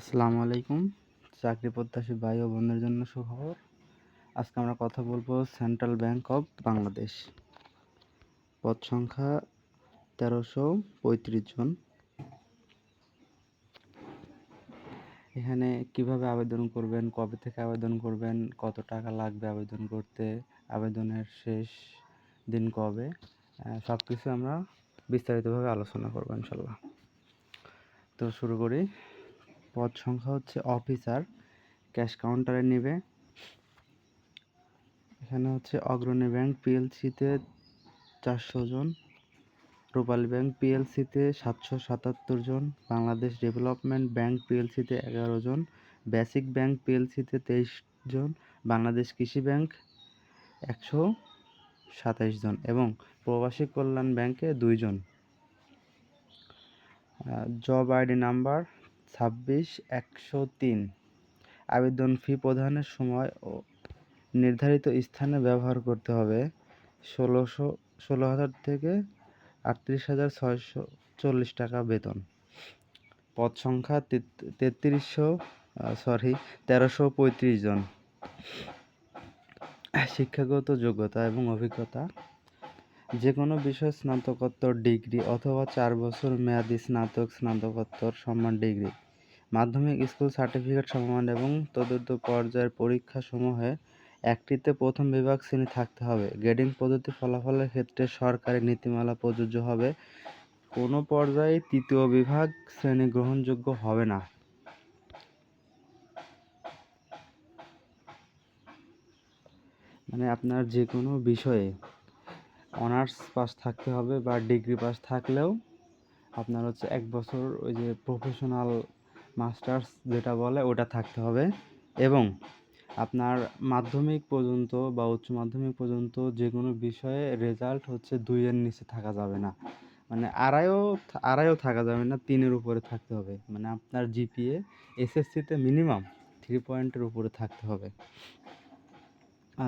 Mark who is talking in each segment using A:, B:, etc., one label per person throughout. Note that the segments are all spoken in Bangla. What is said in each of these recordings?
A: আসসালামু আলাইকুম। চাকরি প্রত্যাশী ভাই ও বোনদের জন্য সুখবর। আজকে আমরা কথা বলবো সেন্ট্রাল ব্যাংক অফ বাংলাদেশ। পদ সংখ্যা ১৩৩৫ জন। এখানে কিভাবে আবেদন করবেন, কবে থেকে আবেদন করবেন, কত টাকা লাগবে আবেদন করতে, আবেদনের শেষ দিন কবে, সব কিছু আমরা বিস্তারিতভাবে আলোচনা করবো ইনশাল্লাহ। তো শুরু করি। পদ সংখ্যা হচ্ছে অফিসার, ক্যাশ কাউন্টারে নেবে। এখানে হচ্ছে অগ্রণী ব্যাংক পিএলসিতে 400 জন, রূপালী ব্যাংক পিএলসিতে 777 জন, বাংলাদেশ ডেভেলপমেন্ট ব্যাংক পিএলসিতে 11 জন, বেসিক ব্যাংক পিএলসিতে 23 জন, বাংলাদেশ কৃষি ব্যাংক 127 জন এবং প্রবাসী কল্যাণ ব্যাংকে 2 জন। Job ID number 26103। আবেদন ফি প্রদানের সময় ও নির্ধারিত স্থানে ব্যবহার করতে হবে 16,000 থেকে 38,640 টাকা বেতন। পদ সংখ্যা 1335 জন। শিক্ষাগত যোগ্যতা এবং অভিজ্ঞতা: যে কোনো বিষয়ে স্নাতকোত্তর ডিগ্রি অথবা 4 বছর মেয়াদী স্নাতকোত্তর সম্মান ডিগ্রি, মাধ্যমিক স্কুল সার্টিফিকেট সমমান এবং চতুর্থ পর্যায়ের পরীক্ষাসমূহে একটিতে প্রথম বিভাগ শ্রেণী থাকতে হবে। গ্রেডিং পদ্ধতি ফলাফলের ক্ষেত্রে সরকারি নীতিমালা প্রযোজ্য হবে। কোনো পর্যায়ে তৃতীয় বিভাগ শ্রেণী গ্রহণযোগ্য হবে না। মানে আপনার যে কোনো বিষয়ে অনার্স পাস থাকতে হবে বা ডিগ্রি পাস থাকলেও আপনার হচ্ছে 1 বছর ওই যে প্রফেশনাল মাস্টার্স যেটা বলে ওটা থাকতে হবে এবং আপনার মাধ্যমিক পর্যন্ত বা উচ্চ মাধ্যমিক পর্যন্ত যে কোনো বিষয়ে রেজাল্ট হচ্ছে 2 এর নিচে থাকা যাবে না। মানে আড়াইও থাকা যাবে না, 3-এর উপরে থাকতে হবে। মানে আপনার জিপিএ এসএসসিতে মিনিমাম 3 পয়েন্টের উপরে থাকতে হবে।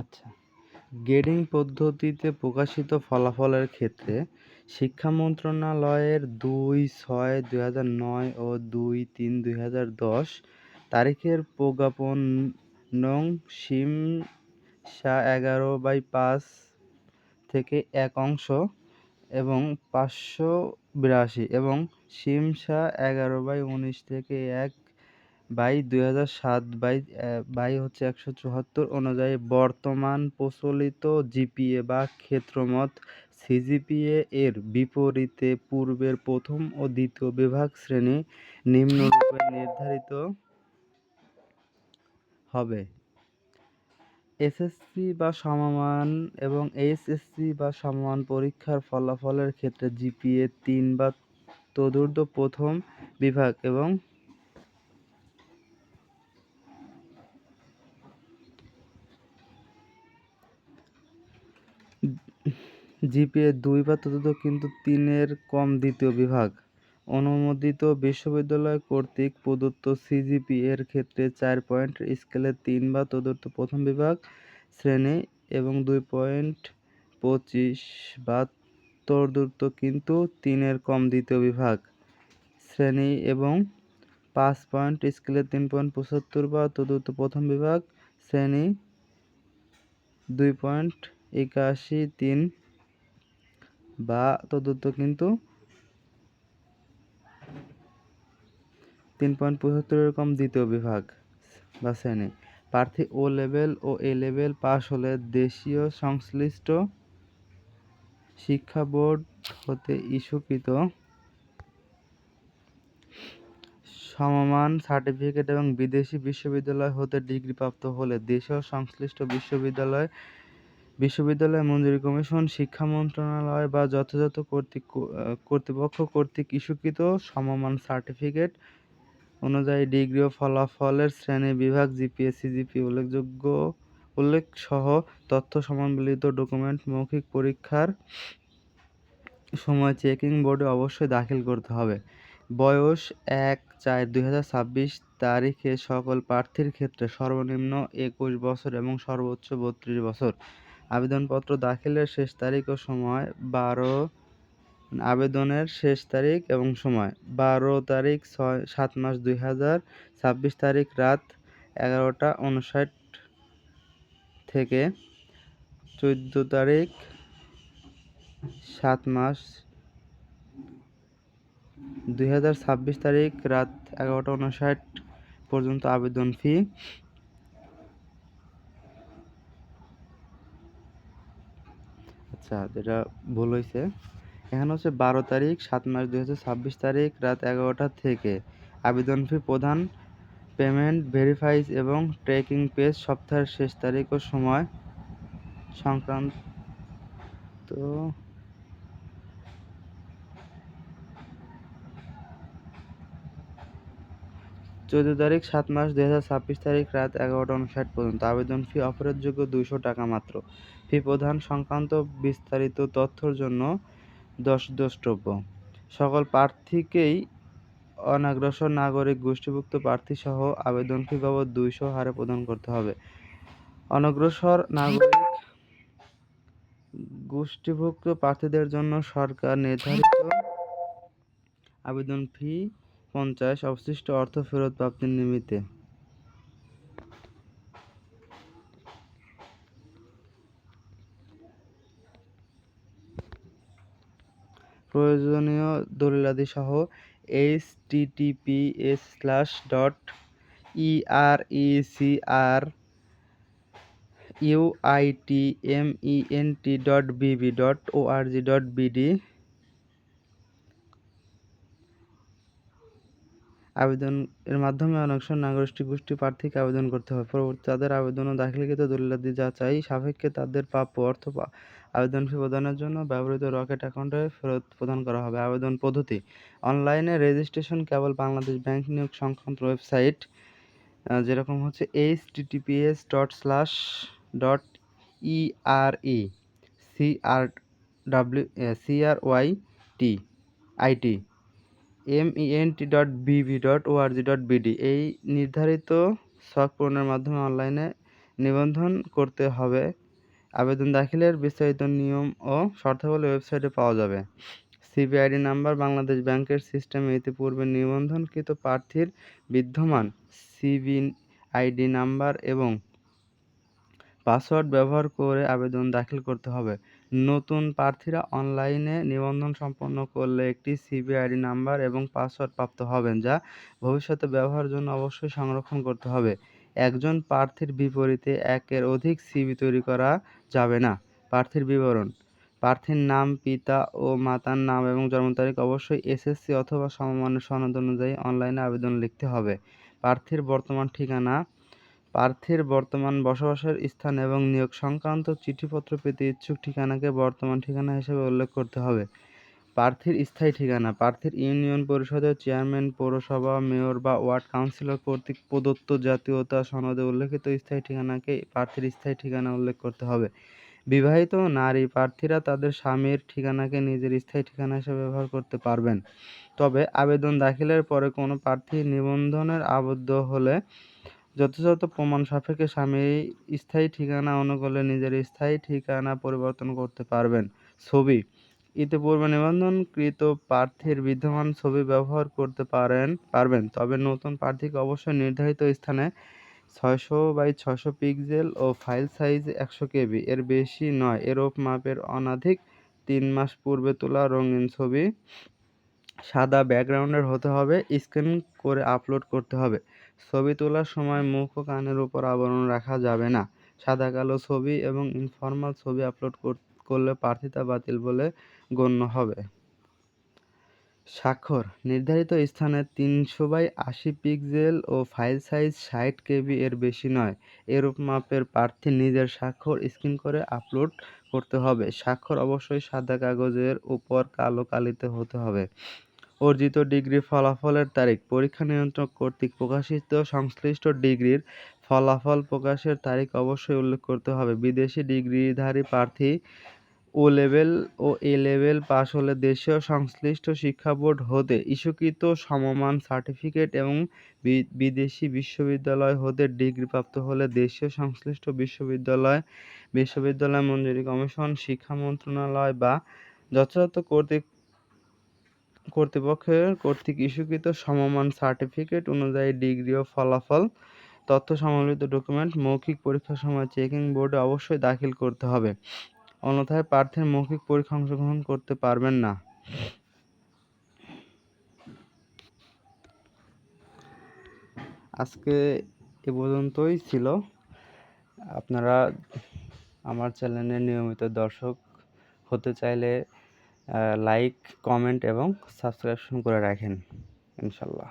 A: আচ্ছা, গ্রেডিং পদ্ধতিতে প্রকাশিত ফলাফলের ক্ষেত্রে শিক্ষা মন্ত্রণালয়ের 2/6/2009 ও 2/3/2010 তারিখের প্রজ্ঞাপন নং সিম 11/5 থেকে 1 অংশ এবং 582 এবং সিম 11/19 থেকে 1/2007/174 অনুযায়ী বর্তমান প্রচলিত জিপিএ বা ক্ষেত্রমত সিজিপিএ এর বিপরীতে পূর্বের প্রথম ও দ্বিতীয় বিভাগ শ্রেণী নিম্নরূপে নির্ধারিত হবে: এসএসসি বা সমমান এবং এইচএসসি বা সমমান পরীক্ষার ফলাফলের ক্ষেত্রে জিপিএ 3 বা তদূর্ধ্ব প্রথম বিভাগ এবং জিপিএ 2 বা ততোধিক কিন্তু 3 এর কম দ্বিতীয় বিভাগ। অনুমোদিত বিশ্ববিদ্যালয় কর্তৃক প্রদত্ত সিজিপিএ এর ক্ষেত্রে 4 পয়েন্ট স্কেলে 3 বা তদূর্ধ্ব প্রথম বিভাগ শ্রেণী এবং 2.25 বা তদূর্ধ্ব কিন্তু 3 এর কম দ্বিতীয় বিভাগ শ্রেণী এবং 5 পয়েন্ট স্কেলে 3.75 বা তদূর্ধ্ব প্রথম বিভাগ শ্রেণী 2.81 বা তদূর্ধ্ব কিন্তু 3.75 এর কম দ্বিতীয় বিভাগ বা শ্রেণী। প্রার্থী ও লেভেল ও এ লেভেল পাশ হলে দেশীয় সংশ্লিষ্ট শিক্ষা বোর্ড হতে ইস্যুকৃত সমমান সার্টিফিকেট এবং বিদেশি বিশ্ববিদ্যালয় হতে ডিগ্রিপ্রাপ্ত হলে দেশীয় সংশ্লিষ্ট বিশ্ববিদ্যালয় মঞ্জুরি কমিশন, শিক্ষা মন্ত্রণালয় বা যথাযথ কর্তৃপক্ষ কর্তৃক ইস্যুকৃত সমমান সার্টিফিকেট অনুযায়ী ডিগ্রি ও ফলাফলের শ্রেণী বিভাগ জিপিএ সিজিপিএ উল্লেখ সহ তথ্য সমন্বলিত ডকুমেন্ট মৌখিক পরীক্ষার সময় চেকিং বোর্ডে অবশ্যই দাখিল করতে হবে। বয়স 1/4/2026 তারিখে সকল প্রার্থীর ক্ষেত্রে সর্বনিম্ন 21 বছর এবং সর্বোচ্চ 32 বছর। আবেদনপত্র দাখিলের শেষ তারিখ ও সময় আবেদনের শেষ তারিখ এবং সময় 12 তারিখ 7 মাস 2026 তারিখ রাত 11:59 থেকে 14 তারিখ 7 মাস 2026 তারিখ রাত 11:59 পর্যন্ত আবেদন ফি। আচ্ছা, যেটা ভুল হয়েছে এখানে হচ্ছে 12 তারিখ 7 মাস 2026 তারিখ রাত 11টা থেকে আবেদন ফি প্রদান, পেমেন্ট ভেরিফাইজ এবং ট্র্যাকিং পেজ সপ্তাহের শেষ তারিখ ও সময় সংক্রান্ত 14 তারিখ 7 মাস 2026 তারিখ রাত 11:59 পর্যন্ত আবেদন ফি অফারের 200 টাকা মাত্র। ফি প্রদান সংক্রান্ত বিস্তারিত তথ্যের জন্য দ্রষ্টব্য সকল প্রার্থীকেই অনগ্রসর নাগরিক গোষ্ঠীভুক্ত প্রার্থী সহ আবেদন ফি বাবদ 200 হারে প্রদান করতে হবে। অনগ্রসর নাগরিক গোষ্ঠীভুক্ত প্রার্থীদের জন্য সরকার নির্ধারিত আবেদন ফি 50, অবশিষ্ট অর্থ ফেরত প্রাপ্তির নিমিত্তে প্রয়োজনীয় দলিলাদি সহ https://recruitment.bb.org.bd আবেদন এর মাধ্যমে অনগ্রসর নাগরিক গোষ্ঠী প্রার্থীকে আবেদন করতে হবে। পরবর্তী তাদের আবেদন ও দাখিলকৃত দলিলাদি যাচাই সাপেক্ষে তাদের প্রাপ্য অর্থ আবেদন ফি প্রদানের জন্য ব্যবহৃত রকেট অ্যাকাউন্টে ফেরত প্রদান করা হবে। আবেদন পদ্ধতি: অনলাইনে রেজিস্ট্রেশন কেবল বাংলাদেশ ব্যাংক নিয়োগ সংক্রান্ত ওয়েবসাইট যেরকম হচ্ছে https://eret.ment.bb.org.bd এই নির্ধারিত ছক পূরণের মাধ্যমে অনলাইনে নিবন্ধন করতে হবে। আবেদন দাখিলের বিস্তারিত নিয়ম ও শর্তাবলী ওয়েবসাইটে পাওয়া যাবে। সিবিআইডি নাম্বার: বাংলাদেশ ব্যাংকের সিস্টেমে ইতিপূর্বে নিবন্ধনকৃত প্রার্থীর বিদ্যমান সিবিআইডি নাম্বার এবং পাসওয়ার্ড ব্যবহার করে আবেদন দাখিল করতে হবে। নতুন প্রার্থীরা অনলাইনে নিবন্ধন সম্পন্ন করলে একটি সিবিআইডি নাম্বার এবং পাসওয়ার্ড প্রাপ্ত হবেন, যা ভবিষ্যতে ব্যবহারের জন্য অবশ্যই সংরক্ষণ করতে হবে। একজন প্রার্থীর বিপরীতে একের অধিক সিভি তৈরি করা যাবে না। প্রার্থীর বিবরণ: প্রার্থীর নাম, পিতা ও মাতার নাম এবং জন্ম তারিখ অবশ্যই এসএসসি অথবা সমমানের সনদ অনুযায়ী অনলাইনে আবেদন লিখতে হবে। প্রার্থীর বর্তমান ঠিকানা: প্রার্থীর বর্তমান বসবাসের স্থান এবং নিয়োগ সংক্রান্ত চিঠিপত্র পেতে ইচ্ছুক ঠিকানাকে বর্তমান ঠিকানা হিসেবে উল্লেখ করতে হবে। প্রার্থীর স্থায়ী ঠিকানা: প্রার্থীর ইউনিয়ন পরিষদের চেয়ারম্যান, পৌরসভা, মেয়র বা ওয়ার্ড কাউন্সিলর কর্তৃক প্রদত্ত জাতীয়তা সনদে উল্লেখিত স্থায়ী ঠিকানাকে প্রার্থীর স্থায়ী ঠিকানা উল্লেখ করতে হবে। বিবাহিত নারী প্রার্থীরা তাদের স্বামীর ঠিকানাকে নিজের স্থায়ী ঠিকানা হিসেবে ব্যবহার করতে পারবেন। তবে আবেদন দাখিলের পরে কোনো প্রার্থী নিবন্ধনের আবদ্ধ হলে যথাযথ প্রমাণ সাপেক্ষে স্বামীর স্থায়ী ঠিকানা অনুকূলে নিজের স্থায়ী ঠিকানা পরিবর্তন করতে পারবেন। ছবি: ইতিপূর্বে নিবন্ধনকৃত প্রার্থীর বিদ্যমান ছবি ব্যবহার করতে পারবেন, তবে নতুন প্রার্থীকে অবশ্যই নির্ধারিত স্থানে 600x600 পিক্সেল ও ফাইল সাইজ 100 কেবি এর বেশি নয় এরূপ মাপের অনধিক 3 মাস পূর্বে তোলা রঙিন ছবি সাদা ব্যাকগ্রাউন্ডের হতে হবে। স্ক্যান করে আপলোড করতে হবে। ছবি তোলার সময় মুখ ও কানের উপর আবরণ রাখা যাবে না। সাদা কালো ছবি এবং ইনফরমাল ছবি আপলোড করলে প্রার্থিতা বাতিল বলে গণ্য হবে। স্বাক্ষর: নির্ধারিত স্থানে 300x80 পিক্সেল ও ফাইল সাইজ 60 কেবি এর বেশি নয় এরূপ মাপের প্রার্থী নিজের স্বাক্ষর স্ক্যান করে আপলোড করতে হবে। স্বাক্ষর অবশ্যই সাদা কাগজের উপর কালো কালিতে হতে হবে। অর্জিত ডিগ্রির ফলাফলের তারিখ: পরীক্ষা নিয়ন্ত্রক কর্তৃক প্রকাশিত সংশ্লিষ্ট ডিগ্রির ফলাফল প্রকাশের তারিখ অবশ্যই উল্লেখ করতে হবে। বিদেশি ডিগ্রিধারী প্রার্থী ও লেভেল ও এ লেভেল পাস হলে দেশীয় সংশ্লিষ্ট শিক্ষা বোর্ড হতে ইস্যুকৃত সমমান সার্টিফিকেট এবং বিদেশি বিশ্ববিদ্যালয় হতে ডিগ্রিপ্রাপ্ত হলে দেশীয় সংশ্লিষ্ট বিশ্ববিদ্যালয় মঞ্জুরি কমিশন, শিক্ষা মন্ত্রণালয় বা যথাযথ কর্তৃক কর্তৃপক্ষের কর্তৃক ইস্যুকৃত সমমান সার্টিফিকেট অনুযায়ী ডিগ্রি ও ফলাফল, তথ্য সম্বলিত ডকুমেন্ট মৌখিক পরীক্ষার সময় চেকিং বোর্ডে অবশ্যই দাখিল করতে হবে, অন্যথায় প্রার্থীর মৌখিক পরীক্ষা অংশগ্রহণ করতে পারবেন না। আজকে এ পর্যন্তই ছিল। আপনারা আমার চ্যানেলের নিয়মিত দর্শক হতে চাইলে লাইক, কমেন্ট এবং সাবস্ক্রিপশন করে রাখেন ইনশাল্লাহ।